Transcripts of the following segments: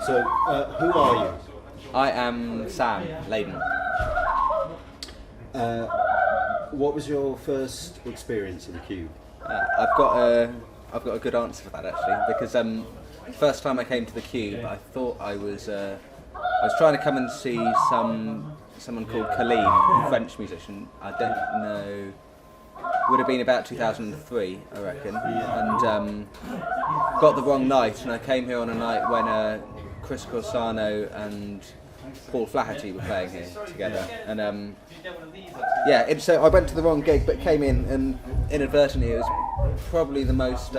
So, who are you? I am Sam Layden. What was your first experience of the Cube? I've got a good answer for that actually, because first time I came to the Cube, I thought I was trying to come and see someone called Khalid, a French musician. I don't know. Would have been about 2003, I reckon, and got the wrong night. And I came here on a night when Chris Corsano and Paul Flaherty were playing here together, and so I went to the wrong gig, but came in, and inadvertently it was probably the most,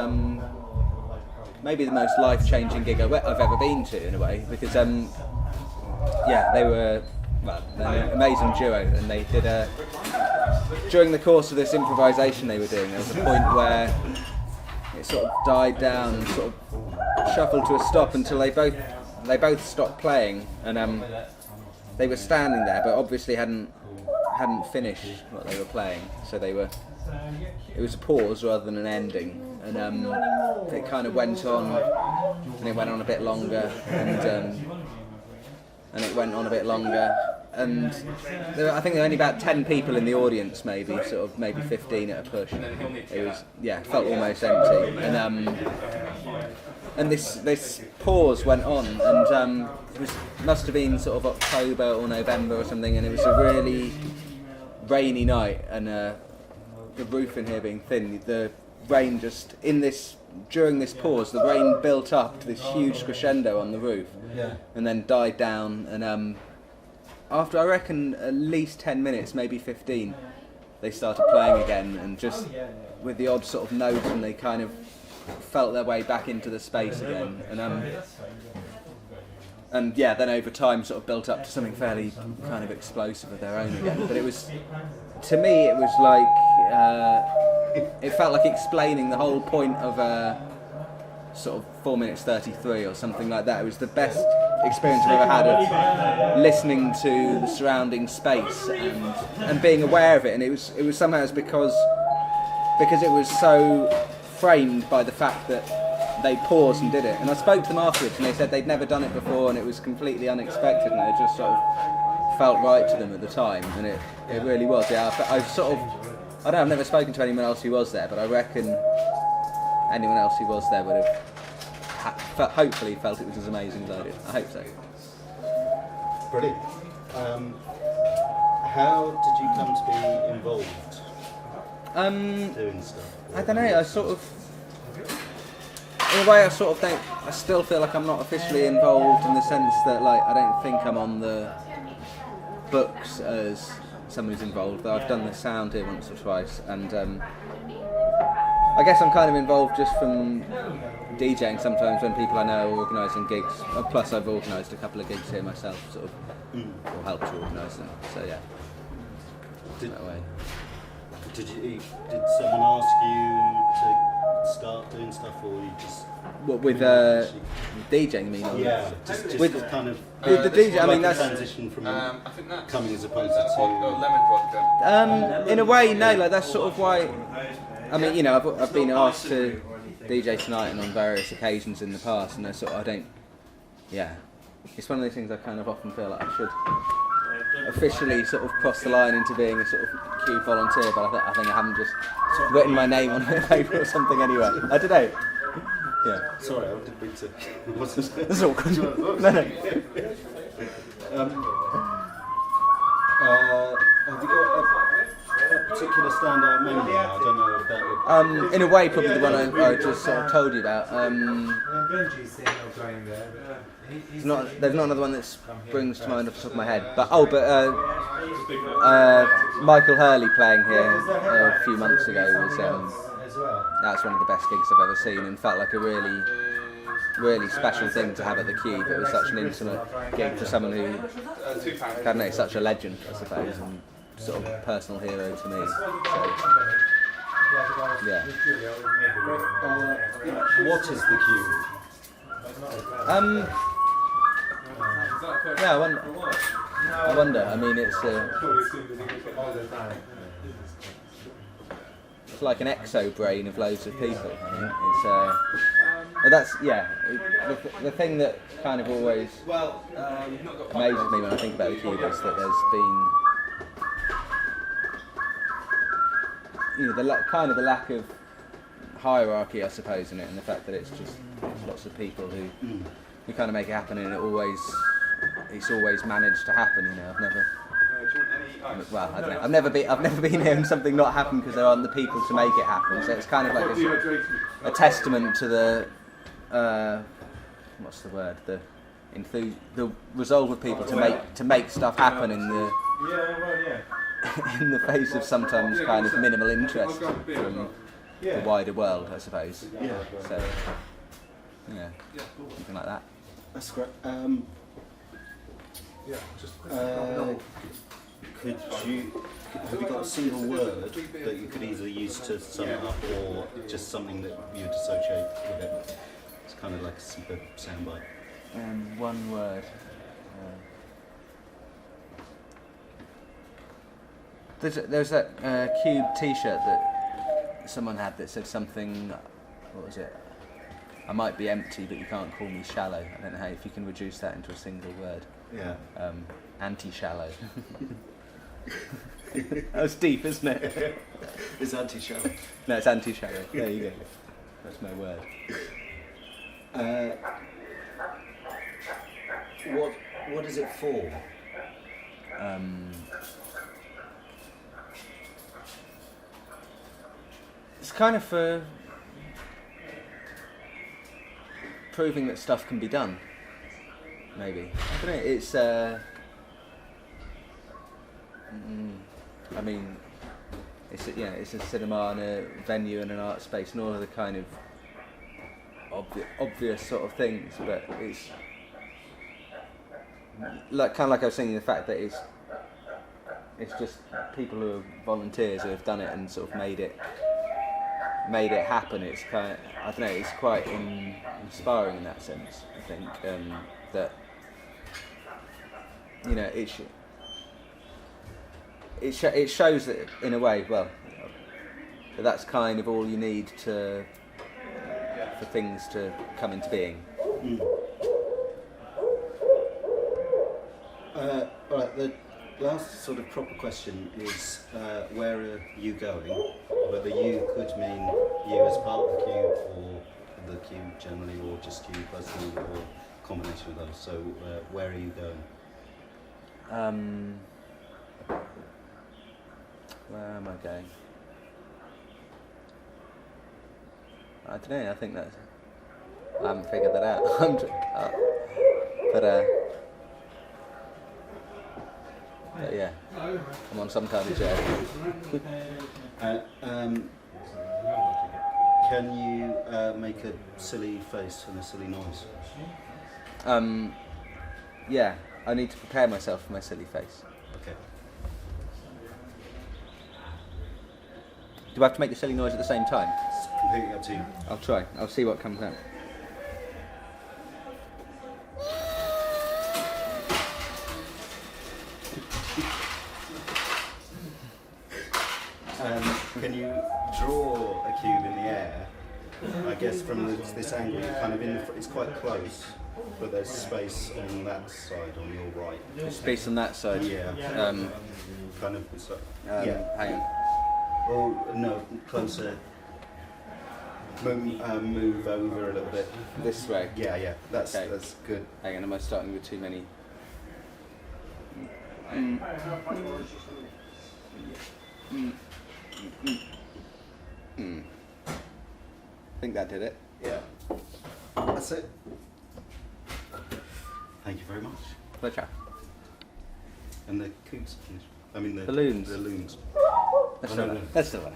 maybe the most life-changing gig I've ever been to in a way, because they were they're an amazing duo, and they did during the course of this improvisation they were doing, there was a point where it sort of died down and sort of shuffled to a stop until they both stopped playing, and they were standing there, but obviously hadn't finished what they were playing. So it was a pause rather than an ending, and it kind of went on, and it went on a bit longer, and it went on a bit longer, and I think there were only about 10 people in the audience, maybe 15 at a push. It was felt almost empty, and this pause went on, and it must have been sort of October or November or something, and it was a really rainy night, and the roof in here being thin, the rain just during this pause, the rain built up to this huge crescendo on the roof, and then died down, and after I reckon at least 10 minutes, maybe 15, they started playing again, and just with the odd sort of note, and they kind of felt their way back into the space again, and then over time sort of built up to something fairly kind of explosive of their own again. But it was, to me, it was like it felt like explaining the whole point of sort of 4 minutes 33 or something like that. It was the best experience I've ever had of listening to the surrounding space and being aware of it. And it was somehow because it was so framed by the fact that they paused and did it. And I spoke to them afterwards, and they said they'd never done it before, and it was completely unexpected, and it just sort of felt right to them at the time, and it really was. Yeah, I've never spoken to anyone else who was there, but I reckon anyone else who was there would have hopefully felt it was as amazing as I did. I hope so. Brilliant. How did you come to be involved doing stuff? I don't know, in a way, I still feel like I'm not officially involved, in the sense that I don't think I'm on the books as someone who's involved, though I've done the sound here once or twice, and I guess I'm kind of involved just from DJing sometimes when people I know are organising gigs, plus I've organised a couple of gigs here myself, sort of, or helped to organise them, so yeah, that way. Did someone ask you to start doing stuff, or you just... What, with DJing, you mean? Yeah, just with kind of... With the DJ, I mean, that's... transition from coming as opposed lemon vodka. In a way, no, that's sort of why... I mean, I've been asked to DJ tonight and on various occasions in the past, and it's one of those things I kind of often feel like I should officially sort of cross the line into being a sort of Cube volunteer, but I think I haven't just written my name on a paper or something anyway. I don't know. Yeah. Sorry, I didn't mean to... That's awkward. No. Have you got a particular standout memory? I don't know if that would... In a way, probably the one I just sort of told you about. There's not another one that springs to mind off the top of my head. But Michael Hurley playing here a few months ago was that's one of the best gigs I've ever seen, and felt like a really, really special thing to have at the Cube. It was such an intimate gig for someone who, I don't know, such a legend, I suppose, and sort of personal hero to me. So, yeah. What is the Cube? Yeah, I wonder. I mean, it's like an exo brain of loads of people. I think. But that's the thing that kind of always Well, you've not got amazes me when I think about the cube is that there's been kind of the lack of hierarchy, I suppose, in it, and the fact that it's just lots of people who kind of make it happen, and it's always managed to happen. I've never. do you want any ice? Well, I don't know. I've never been here and something not happen because there aren't the people to make it happen. So it's kind of like a testament to the what's the word? The resolve of people to make stuff happen in the in the face of sometimes kind of minimal interest from the wider world, I suppose. Yeah. So something like that. That's great. Have you got a single word that you could either use to sum it up, or just something that you'd associate with it? It's kind of like a super soundbite. One word. There's that Cube T-shirt that someone had that said something. What was it? I might be empty, but you can't call me shallow. I don't know if you can reduce that into a single word. Yeah. Anti-shallow. That was deep, isn't it? It's anti-shallow. No, it's anti-shallow. There you go. That's my word. What is it for? It's kind of for proving that stuff can be done. Maybe. I don't know. It's. I mean, it's a cinema and a venue and an art space and all of the kind of obvious sort of things, but it's kind of like I was saying, the fact that it's just people who are volunteers who have done it and sort of made it happen. It's kind of, I don't know, it's quite inspiring in that sense. I think that it shows that in a way, well, that's kind of all you need for things to come into being. All right, the last sort of proper question is, where are you going? Whether you could mean you as part of the cube, or the cube generally, or just you personally, or a combination of those. So, where are you going? Where am I going? I don't know. I think that's. I haven't figured that out. But yeah, I'm on some kind of journey. Can you make a silly face and a silly noise? Yeah, I need to prepare myself for my silly face. Okay. Do I have to make the silly noise at the same time? It's completely up to you. I'll try. I'll see what comes out. Can you draw a cube in the air? I guess from this angle, you're kind of it's quite close, but there's space on that side, on your right. There's space on that side. Yeah. Kind of. So, yeah. Hang on. Oh no, closer. Move over a little bit. This way. Yeah. That's Okay. that's good. Hang on. Am I starting with too many? I think that did it. Yeah. That's it. Thank you very much. Pleasure. And the coots finished. I mean the Balloons. The loons. That's Oh, the no, one. no. That's the one.